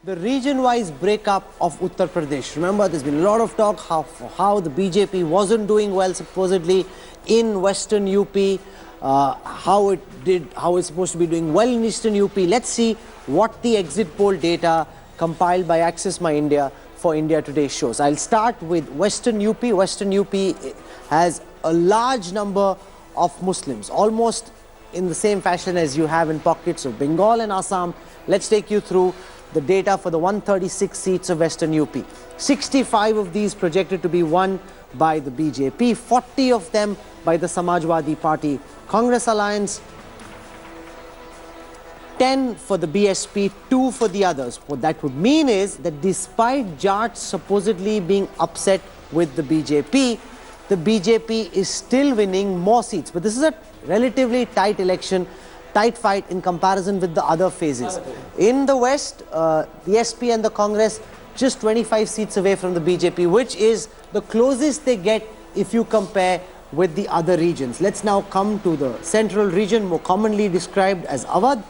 the region-wise breakup of Uttar Pradesh. Remember, there's been a lot of talk how the BJP wasn't doing well supposedly in Western UP, how it's supposed to be doing well in Eastern UP. Let's see what the exit poll data compiled by Access My India for India Today shows. I'll start with Western UP. Western UP has a large number of Muslims, almost in the same fashion as you have in pockets of Bengal and Assam. Let's take you through the data for the 136 seats of Western UP. 65 of these projected to be won by the BJP, 40 of them by the Samajwadi Party Congress alliance, 10 for the BSP, 2 for the others. What that would mean is that despite Jats supposedly being upset with the BJP is still winning more seats. But this is a relatively tight election, tight fight in comparison with the other phases. In the West, the SP and the Congress just 25 seats away from the BJP, which is the closest they get if you compare with the other regions. Let's now come to the central region, more commonly described as Awadh.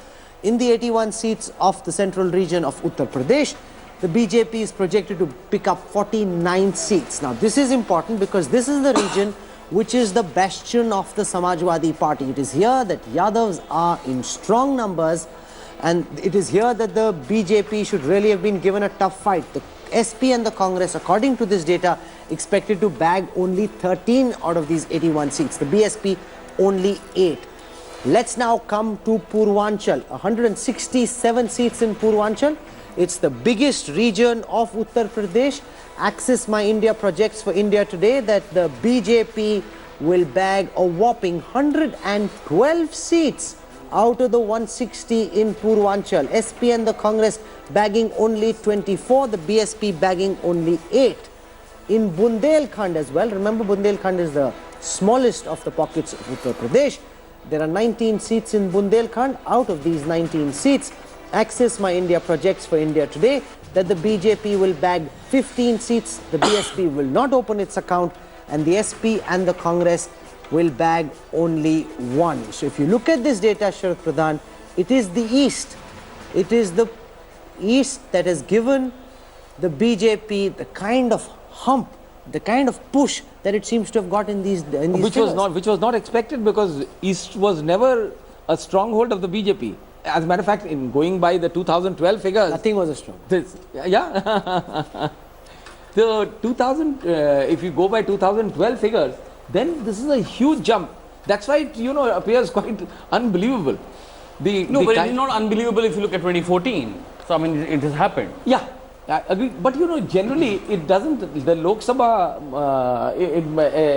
In the 81 seats of the central region of Uttar Pradesh, the BJP is projected to pick up 49 seats. Now, this is important because this is the region which is the bastion of the Samajwadi Party. It is here that Yadavs are in strong numbers, and it is here that the BJP should really have been given a tough fight. The SP and the Congress, according to this data, expected to bag only 13 out of these 81 seats. The BSP only 8. Let's now come to Purwanchal. 167 seats in Purwanchal. It's the biggest region of Uttar Pradesh. Access My India projects for India Today that the BJP will bag a whopping 112 seats out of the 160 in Purwanchal. SP and the Congress bagging only 24, the BSP bagging only 8. In Bundelkhand as well, remember Bundelkhand is the smallest of the pockets of Uttar Pradesh. There are 19 seats in Bundelkhand. Out of these 19 seats, Access My India projects for India Today that the BJP will bag 15 seats, the BSP will not open its account, and the SP and the Congress will bag only 1. So if you look at this data, Sharad Pradhan, it is the East. It is the East that has given the BJP the kind of hump, the kind of push that it seems to have got in these which was not expected, because East was never a stronghold of the BJP. As a matter of fact, in going by the 2012 figures, nothing was a strong. Yeah. If you go by 2012 figures, then this is a huge jump. That's why it, appears quite unbelievable. But it is not unbelievable if you look at 2014. So, I mean, it has happened. Yeah, I agree. But, generally, it doesn't, the Lok Sabha,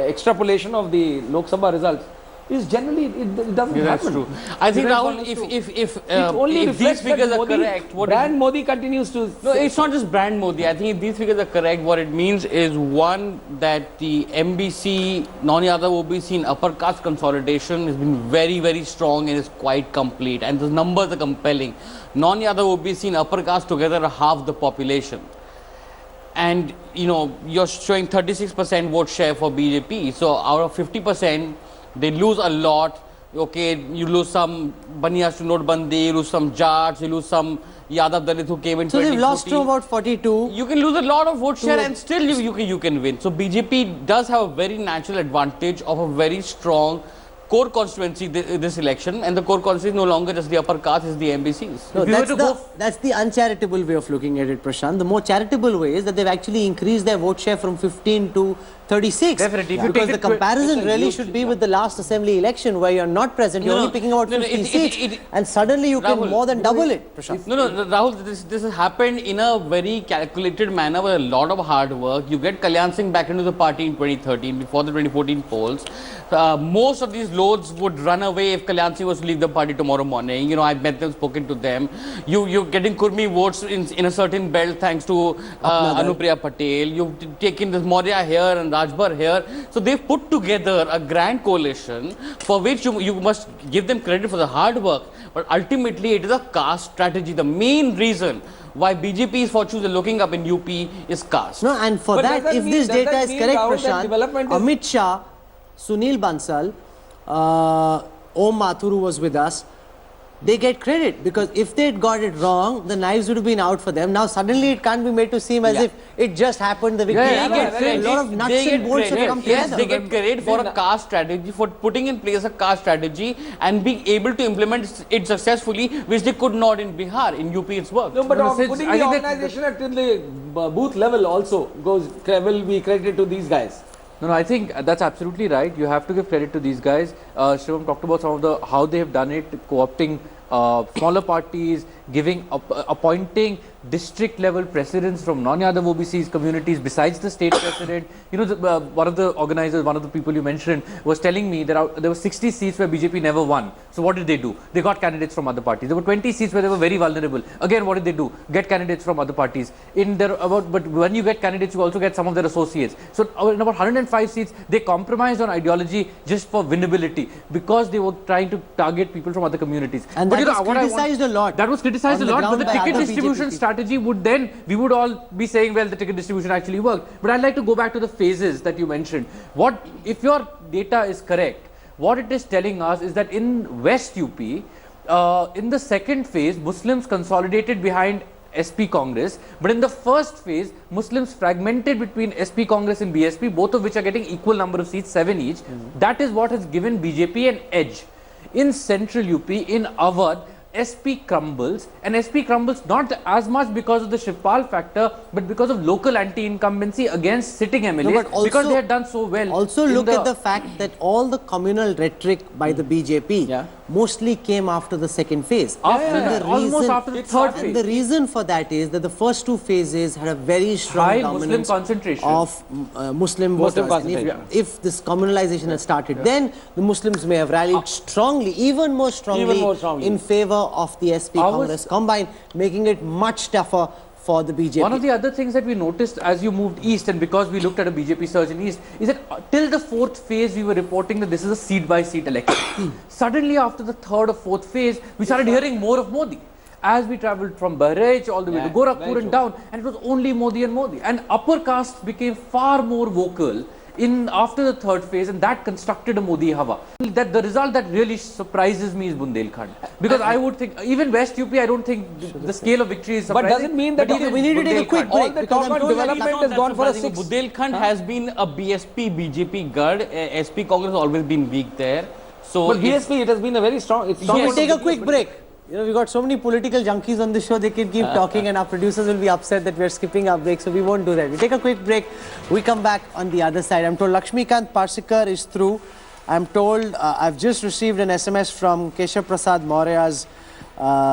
extrapolation of the Lok Sabha results is generally, it doesn't happen. That's true. I think, Rahul, if these figures are correct, brand Modi continues to... No, it's not just brand Modi. I think if these figures are correct, what it means is, one, that the MBC, non-Yadav OBC in upper caste consolidation has been very, very strong and is quite complete. And the numbers are compelling. Non-Yadav OBC in upper caste together are half the population. And, you're showing 36% vote share for BJP. So, out of 50%, they lose a lot. Okay, you lose some Baniyas to Notbandi, you lose some Jats, you lose some Yadav Dalit who came in 2014. So they've lost to about 42. You can lose a lot of vote share and still you can win. So BJP does have a very natural advantage of a very strong core constituency this election, and the core constituency is no longer just the upper caste, it's the MBCs. No, that's the uncharitable way of looking at it, Prashant. The more charitable way is that they've actually increased their vote share from 15 to 36. Definitely. Yeah. Because the comparison really should be with the last assembly election where you're not present, you're only picking about 50 seats, and suddenly you can more than double it, Prashant. No, Rahul, this has happened in a very calculated manner with a lot of hard work. You get Kalyan Singh back into the party in 2013, before the 2014 polls. Most of these loads would run away if Kalyan Singh was to leave the party tomorrow morning. I've met them, spoken to them. You're getting Kurmi votes in a certain belt thanks to Anupriya Patel. You've taken this Maurya here and Rajbar here. So they've put together a grand coalition for which you must give them credit for the hard work. But ultimately, it is a caste strategy. The main reason why BJP's fortunes are looking up in UP is caste. No, and for that, if this data is correct, Prashant, Amit Shah, Sunil Bansal, Om Mathur, who was with us, they get credit, because if they'd got it wrong, the knives would have been out for them. Now suddenly it can't be made to seem as if it just happened, the victory. A lot of nuts and bolts have come Yes, together. they get credit for a caste strategy, for putting in place a caste strategy and being able to implement it successfully, which they could not in Bihar. In UP it's worked. No, but Since putting I the think that organization at the booth level also will be credited to these guys. No, I think that's absolutely right. You have to give credit to these guys. Shivam talked about some of how they have done it, co-opting smaller parties, appointing district level presidents from non-Yadav OBCs communities besides the state president. You know, one of the organizers, one of the people you mentioned was telling me there were 60 seats where BJP never won. So what did they do? They got candidates from other parties. There were 20 seats where they were very vulnerable. Again, what did they do? Get candidates from other parties. But when you get candidates, you also get some of their associates. So in about 105 seats, they compromised on ideology just for winnability, because they were trying to target people from other communities. And that was criticized a lot. That was criticized a lot, but the ticket distribution strategy we would all be saying, well, the ticket distribution actually worked. But I'd like to go back to the phases that you mentioned. If your data is correct, what it is telling us is that in West UP, in the second phase, Muslims consolidated behind SP Congress, but in the first phase, Muslims fragmented between SP Congress and BSP, both of which are getting equal number of seats, 7 each. That is what has given BJP an edge. In central UP, in Awadh, SP crumbles, and SP crumbles not as much because of the Shivpal factor, but because of local anti-incumbency against sitting MLAs, because they had done so well. Also look at the fact that all the communal rhetoric by the BJP mostly came after the second phase. Almost after the third phase. And the reason for that is that the first two phases had a very strong high dominance Muslim concentration of Muslim voters. And if this communalization had started, then the Muslims may have rallied strongly, even more strongly in favor of the SP Congress combine, making it much tougher for the BJP. One of the other things that we noticed as you moved east, and because we looked at a BJP surge in east, is that till the fourth phase we were reporting that this is a seat-by-seat election. Suddenly after the third or fourth phase, we started hearing more of Modi. As we travelled from Bahraich all the way to Gorakhpur and down, and it was only Modi and Modi. And upper castes became far more vocal after the third phase, and that constructed a Modi Hawa. That the result that really surprises me is Bundelkhand, because I would think even West UP, I don't think the scale of victory is surprising. But doesn't mean that we need to take a quick break. All the talk on development has gone for a 6. Bundelkhand has been a BSP BJP guard. SP Congress has always been weak there. So but BSP, it has been a very strong. We'll take a quick break. You know, we've got so many political junkies on the show, they can keep talking, and our producers will be upset that we're skipping our break, so we won't do that. We take a quick break, we come back on the other side. I'm told Lakshmikant Parsikar is through. I'm told I've just received an SMS from Keshav Prasad Maurya's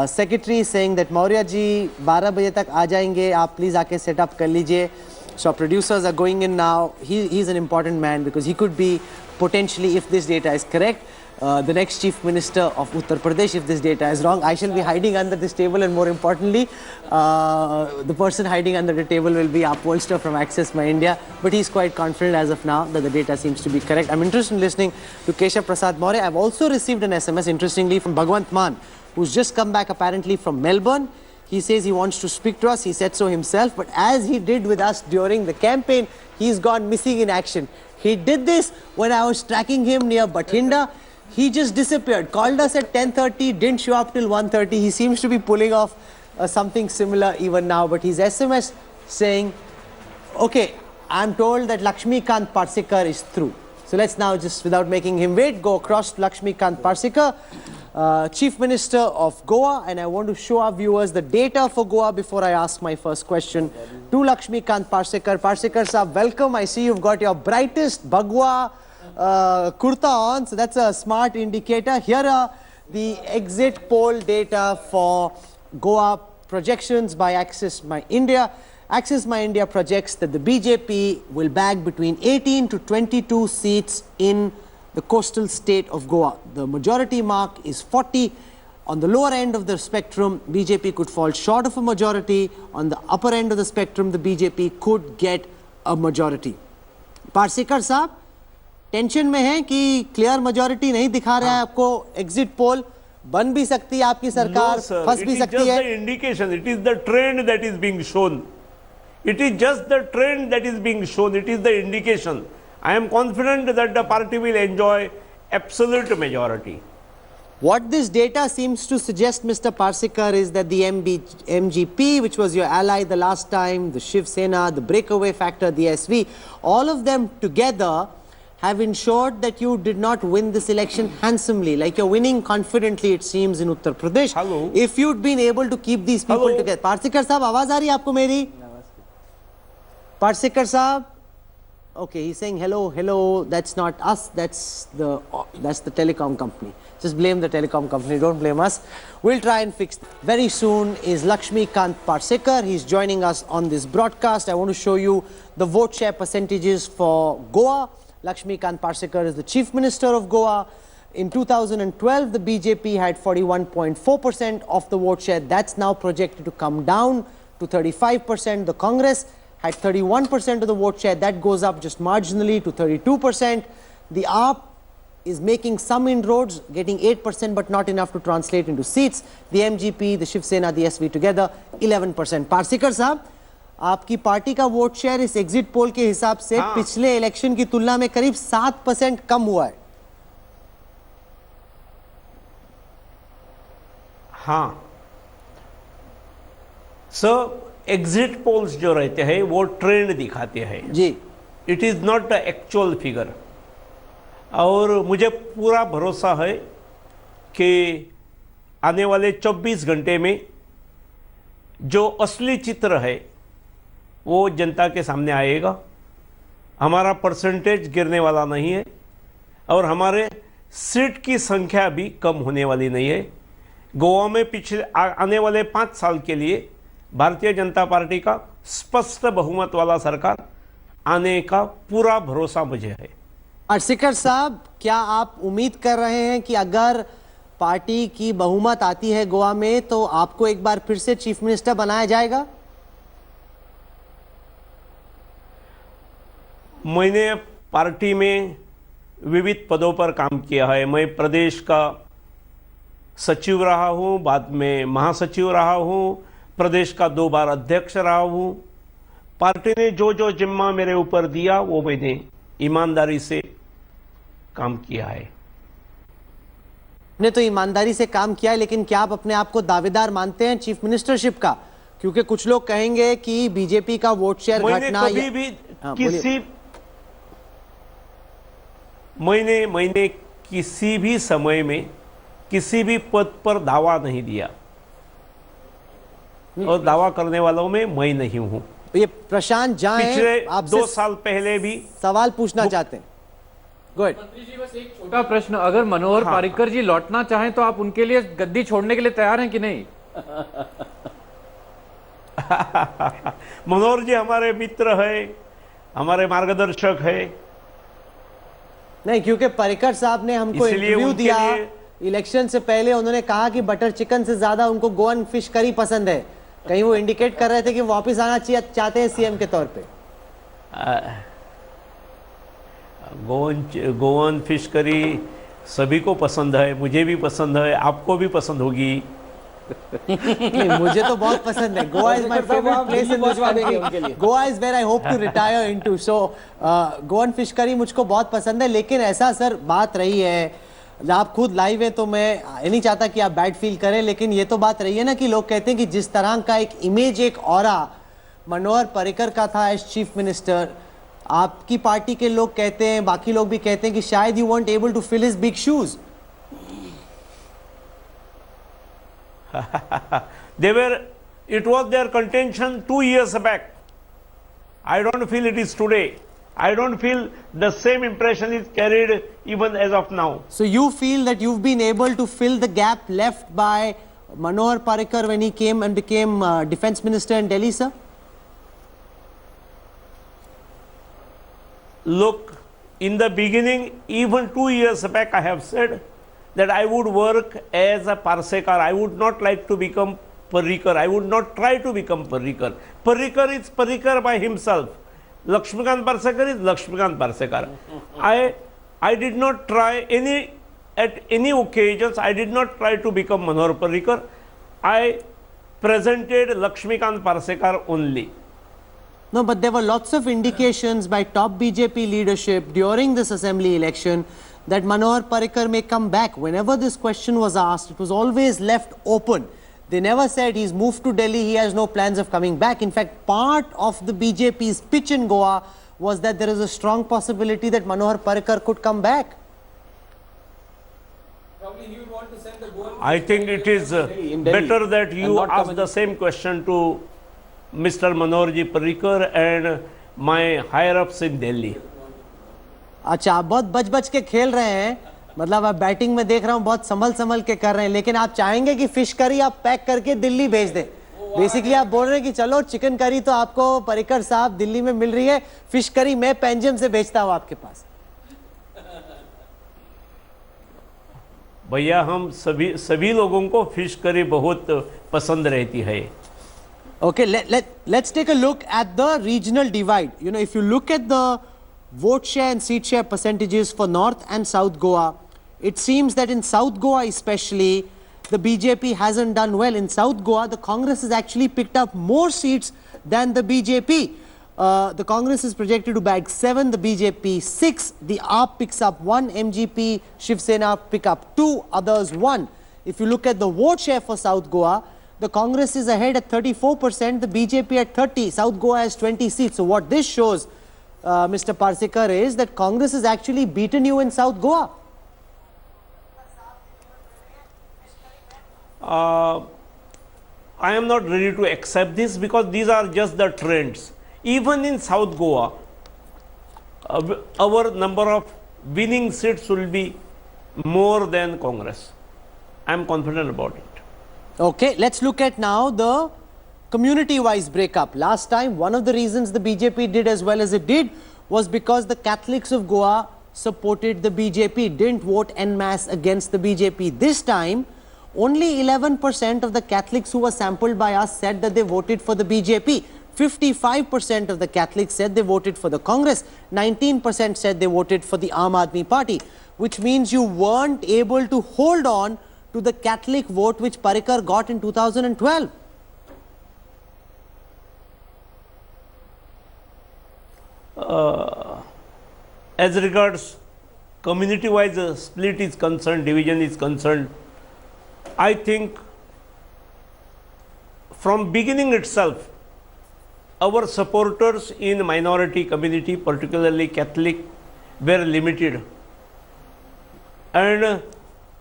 secretary saying that Maurya ji 12 baje tak aa jayenge, aap please aake set up kar lijiye. So our producers are going in now. He's an important man because he could be potentially, if this data is correct, the next Chief Minister of Uttar Pradesh, if this data is wrong. I shall be hiding under this table, and more importantly, the person hiding under the table will be our pollster from Access My India, but he's quite confident as of now that the data seems to be correct. I'm interested in listening to Keshav Prasad Maurya. I've also received an SMS, interestingly, from Bhagwant Maan, who's just come back apparently from Melbourne. He says he wants to speak to us. He said so himself, but as he did with us during the campaign, he's gone missing in action. He did this when I was tracking him near Bathinda. He just disappeared, called us at 10:30, didn't show up till 1:30. He seems to be pulling off something similar even now, but he's SMS saying, okay, I'm told that Lakshmikant Parsikar is through. So let's now, just without making him wait, go across to Lakshmikant Parsikar, Chief Minister of Goa, and I want to show our viewers the data for Goa before I ask my first question to Lakshmikant Parsikar. Parsikar sir, welcome. I see you've got your brightest Bhagwa kurta on, so that's a smart indicator. Here are the exit poll data for Goa projections by Access My India. Access My India projects that the BJP will bag between 18 to 22 seats in the coastal state of Goa. The majority mark is 40. On the lower end of the spectrum, BJP could fall short of a majority. On the upper end of the spectrum, the BJP could get a majority. Parsikar साहब, tension में है कि clear majority नहीं दिखा रहा है आपको. Exit poll बन भी सकती है आपकी सरकार, फंस भी सकती है. Indication, it is the trend that is being shown. It is just the trend that is being shown. It is the indication. I am confident that the party will enjoy absolute majority. What this data seems to suggest, Mr. Parsikar, is that the MGP, which was your ally the last time, the Shiv Sena, the breakaway factor, the SV, all of them together have ensured that you did not win this election handsomely. Like you're winning confidently, it seems, in Uttar Pradesh. Hello. If you'd been able to keep these people Hello. together. Parsikar Saab, आवाज आ रही है आपको मेरी? Parsikar Saab? Okay, he's saying hello, hello. That's not us. That's the telecom company. Just blame the telecom company. Don't blame us. We'll try and fix. Very soon is Lakshmikant Parsekar. He's joining us on this broadcast. I want to show you the vote share percentages for Goa. Lakshmikant Parsekar is the Chief Minister of Goa. In 2012, the BJP had 41.4% of the vote share. That's now projected to come down to 35%. The Congress had 31% of the vote share. That goes up just marginally to 32%. The AAP is making some inroads, getting 8%, but not enough to translate into seats. The MGP, the Shiv Sena, the SV together, 11%. Parsikar साहब, आपकी party का vote share इस exit poll के हिसाब से पिछले election की तुलना में करीब 7% कम हुआ है. हाँ सर, एग्जिट पोल्स जो रहते हैं वो ट्रेंड दिखाते हैं जी. It is not the actual figure. और मुझे पूरा भरोसा है कि आने वाले 24 घंटे में जो असली चित्र है वो जनता के सामने आएगा. हमारा परसेंटेज गिरने वाला नहीं है और हमारे सीट की संख्या भी कम होने वाली नहीं है. गोवा में पिछले आने वाले 5 साल के लिए भारतीय जनता पार्टी का स्पष्ट बहुमत वाला सरकार आने का पूरा भरोसा मुझे है. पार्सिकर साहब, क्या आप उम्मीद कर रहे हैं कि अगर पार्टी की बहुमत आती है गोवा में तो आपको एक बार फिर से चीफ मिनिस्टर बनाया जाएगा? मैंने पार्टी में विविध पदों पर काम किया है. मैं प्रदेश का सचिव रहा हूं, बाद में महासचिव रहा हूं, प्रदेश का 2 बार अध्यक्ष रहा हूं. पार्टी ने जो जो जिम्मा मेरे ऊपर दिया वो मैंने ईमानदारी से काम किया है. ने तो ईमानदारी से काम किया है, लेकिन क्या आप अपने आप को दावेदार मानते हैं चीफ मिनिस्टरशिप का? क्योंकि कुछ लोग कहेंगे कि बीजेपी का वोट शेयर घटना कभी भी मैंने किसी भी समय में किसी भी पद पर दावा नहीं दिया और दावा करने वालों में मैं नहीं हूं. ये प्रशांत जहां पिछले आप 2 साल पहले भी सवाल पूछना चाहते हैं. गुड. मंत्री जी, बस एक छोटा प्रश्न, अगर मनोहर पारिकर जी लौटना चाहें तो आप उनके लिए गद्दी छोड़ने के लिए तैयार हैं कि नहीं? मनोहर जी हमारे मित्र है, हमारे मार्गदर्शक है. नहीं, क्योंकि पारिकर साहब ने हमको इंटरव्यू दिया इलेक्शन से पहले. उन्होंने कहा कि बटर चिकन से ज्यादा उनको गोवन फिश करी पसंद है. कहीं वो इंडिकेट कर रहे थे कि वापस आना चाहते हैं सीएम के तौर पे. गोवन फिश करी सभी को पसंद है, मुझे भी पसंद है, आपको भी पसंद होगी. नहीं, मुझे तो बहुत पसंद है. Goa is my favourite place in this country. Goa is where I hope to retire into. So Goan fish curry मुझको बहुत पसंद है. लेकिन ऐसा सर बात रही है, आप खुद लाइव है तो मैं नहीं चाहता कि आप बैड फील करें, लेकिन ये तो बात रही है ना कि लोग कहते हैं कि जिस तरह का एक इमेज, एक ऑरा मनोहर पर्रिकर का था एज चीफ मिनिस्टर, आपकी पार्टी के लोग कहते हैं, बाकी लोग भी कहते हैं कि शायद you weren't able to fill his big shoes. It was their contention 2 years back. I don't feel it is today. I don't feel the same impression is carried even as of now. So you feel that you've been able to fill the gap left by Manohar Parrikar when he came and became defense minister in Delhi, sir? Look, in the beginning, even 2 years back, I have said that I would work as a Parsekar. I would not like to become Parrikar. I would not try to become Parrikar. Parrikar is Parrikar by himself. Lakshmikant Parsekar is Lakshmikant Parsekar. I did not try at any occasions, I did not try to become Manohar Parrikar. I presented Lakshmikant Parsekar only. No, but there were lots of indications by top BJP leadership during this assembly election that Manohar Parrikar may come back. Whenever this question was asked, it was always left open. They never said he's moved to Delhi, he has no plans of coming back. In fact, part of the BJP's pitch in Goa was that there is a strong possibility that Manohar Parrikar could come back. Probably he would want to send the Goan. I think it is better that you ask the same question to Mr. Manoharji Parrikar and my higher-ups in Delhi. अच्छा, आप बहुत बच के खेल रहे हैं, मतलब आप बैटिंग में देख रहा हूँ बहुत संभल के कर रहे हैं, लेकिन आप चाहेंगे कि फिश करी आप पैक करके दिल्ली भेज दें. बेसिकली आप बोल रहे हैं कि चलो चिकन करी तो आपको पर्रिकर साहब दिल्ली में मिल रही है, फिश करी मैं पेंजियम से भेजता हूँ आपके पास. भैया हम सभी लोगों को फिश करी बहुत पसंद रहती है. Okay, let's take a look at the regional divide. You know, if you look at the vote share and seat share percentages for North and South Goa, it seems that in South Goa especially, the BJP hasn't done well. In South Goa, the Congress has actually picked up more seats than the BJP. The Congress is projected to bag 7, the BJP 6, the AAP picks up 1, MGP, Shiv Sena pick up 2, others 1. If you look at the vote share for South Goa, the Congress is ahead at 34%, the BJP at 30, South Goa has 20 seats. So what this shows, Mr. Parrikar, is that Congress has actually beaten you in South Goa. I am not ready to accept this because these are just the trends. Even in South Goa, our number of winning seats will be more than Congress. I am confident about it. Okay, let's look at now the community-wise breakup. Last time, one of the reasons the BJP did as well as it did was because the Catholics of Goa supported the BJP, didn't vote en masse against the BJP. This time, only 11% of the Catholics who were sampled by us said that they voted for the BJP. 55% of the Catholics said they voted for the Congress. 19% said they voted for the Aam Aadmi Party, which means you weren't able to hold on to the Catholic vote which Parrikar got in 2012. As regards community-wise split is concerned, division is concerned, I think from beginning itself, our supporters in minority community, particularly Catholic, were limited. And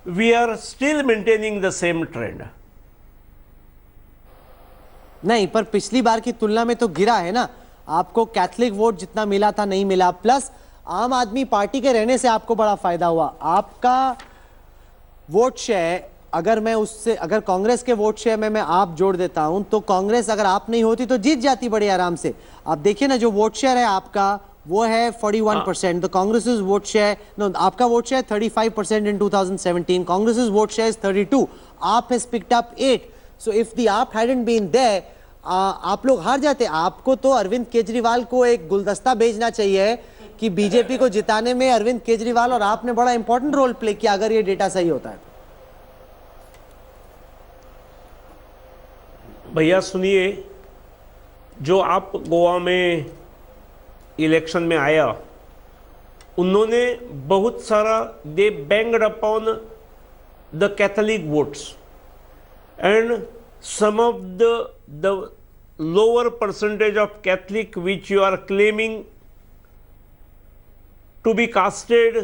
we are still maintaining the same trend. नहीं, पर पिछली बार की तुलना में तो गिरा है ना. आपको कैथलिक वोट जितना मिला था नहीं मिला, प्लस आम आदमी पार्टी के रहने से आपको बड़ा फायदा हुआ. आपका वोट शेयर अगर कांग्रेस के वोट शेयर में मैं आप जोड़ देता हूं तो कांग्रेस अगर आप नहीं होती तो जीत जाती बड़े आराम से. आप देखिए ना, जो वोट शेयर है आपका वो है 41%. The Congress vote share, no, आपका vote share 35% in 2017. Congress vote share is 32. AAP has picked up 8. So if the AAP hadn't been there, आप लोग हार जाते. आपको तो अरविंद केजरीवाल को एक गुलदस्ता भेजना चाहिए कि बीजेपी को जिताने में अरविंद केजरीवाल और आपने बड़ा इंपॉर्टेंट रोल प्ले किया, अगर ये डेटा सही होता है. भैया सुनिए, जो आप गोवा में इलेक्शन में आया, उन्होंने बहुत सारा they banged upon the Catholic votes and some of the lower percentage of Catholic which you are claiming to be casted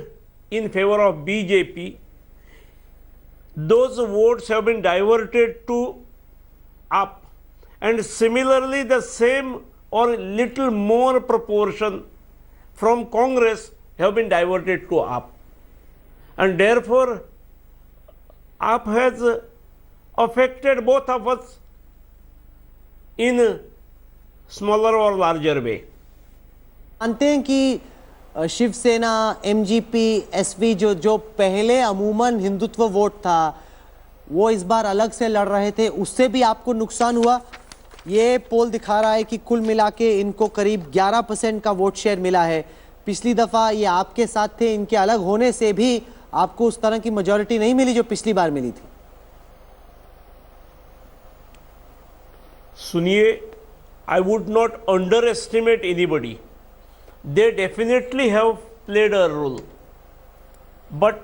in favor of BJP, those votes have been diverted to AAP, and similarly the same or little more proportion from Congress have been diverted to AAP, and therefore AAP has affected both of us in smaller or larger way. मानते हैं कि Shiv Sena, MGP, SV जो पहले अमूमन Hindutva vote था वो इस बार अलग से लड़ रहे थे, उससे भी आपको नुकसान हुआ. ये पोल दिखा रहा है कि कुल मिला के इनको करीब 11% का वोट शेयर मिला है. पिछली दफा ये आपके साथ थे, इनके अलग होने से भी आपको उस तरह की मेजॉरिटी नहीं मिली जो पिछली बार मिली थी. सुनिए, I would not underestimate anybody. They definitely have played a role. But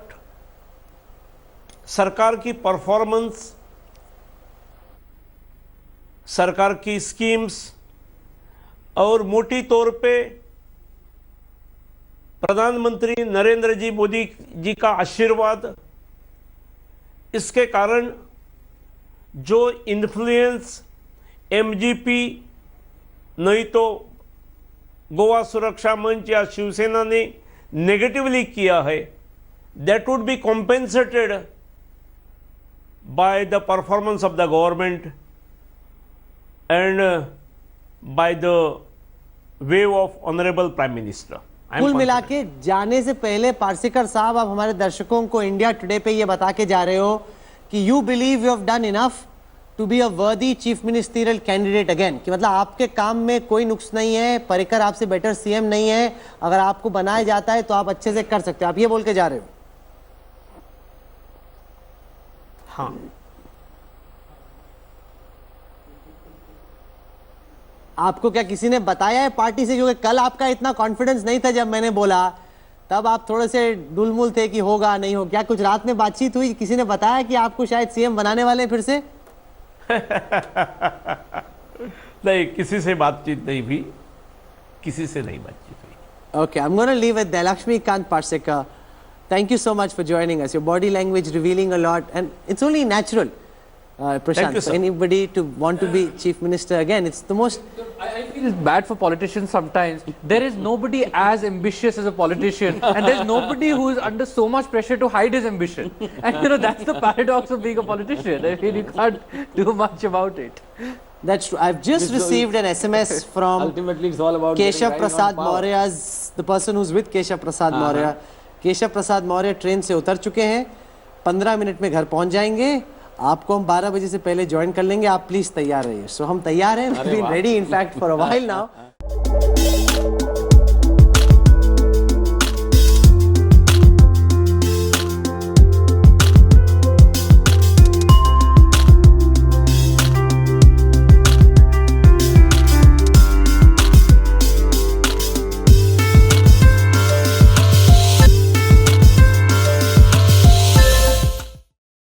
सरकार की परफॉर्मेंस, सरकार की स्कीम्स और मोटी तौर पे प्रधानमंत्री नरेंद्र जी मोदी जी का आशीर्वाद, इसके कारण जो इन्फ्लुएंस एमजीपी नहीं तो गोवा सुरक्षा मंच या शिवसेना ने नेगेटिवली किया है, that would be compensated by the performance of the government and by the wave of honourable prime minister. कुल मिला के जाने से पहले पार्सेकर साहब, आप हमारे दर्शकों को इंडिया टुडे पे ये बता के जा रहे हो कि you believe you have done enough to be a worthy chief ministerial candidate again, कि मतलब आपके काम में कोई नुक्स नहीं है, पर्रिकर आपसे बेटर सीएम नहीं है, अगर आपको बनाया जाता है तो आप अच्छे से कर सकते हो, आप ये बोल के जा रहे हो? हाँ, आपको क्या किसी ने बताया है पार्टी से? क्योंकि कल आपका इतना कॉन्फिडेंस नहीं था जब मैंने बोला, तब आप थोड़े से डुलमुल थे कि होगा नहीं हो। क्या कुछ रात में बातचीत हुई, किसी ने बताया कि आपको शायद सीएम बनाने वाले हैं फिर से? नहीं, किसी से बातचीत नहीं हुई, किसी से नहीं बातचीत हुई। Okay, I'm going to leave it there. Lakshmikant Parsekar, thank you so much for joining us. Your body language revealing a lot, and it's only natural, Prashant, you, for sir. anybody to want to be chief minister again. It's the most... I feel bad for politicians sometimes. There is nobody as ambitious as a politician, and there's nobody who is under so much pressure to hide his ambition. And you know, that's the paradox of being a politician. I mean, you can't do much about it. That's true. I've just received an SMS from Ultimately, it's all about Keshav getting right Prasad on power. Maurya's, the person who's with Keshav Prasad Maurya. Keshav Prasad Maurya train से उतर चुके हैं, 15 minute में घर पहुंच जाएंगे। आपको हम 12 बजे से पहले ज्वाइन कर लेंगे, आप प्लीज तैयार रहिए। सो हम तैयार हैं, we been ready in fact for a while now.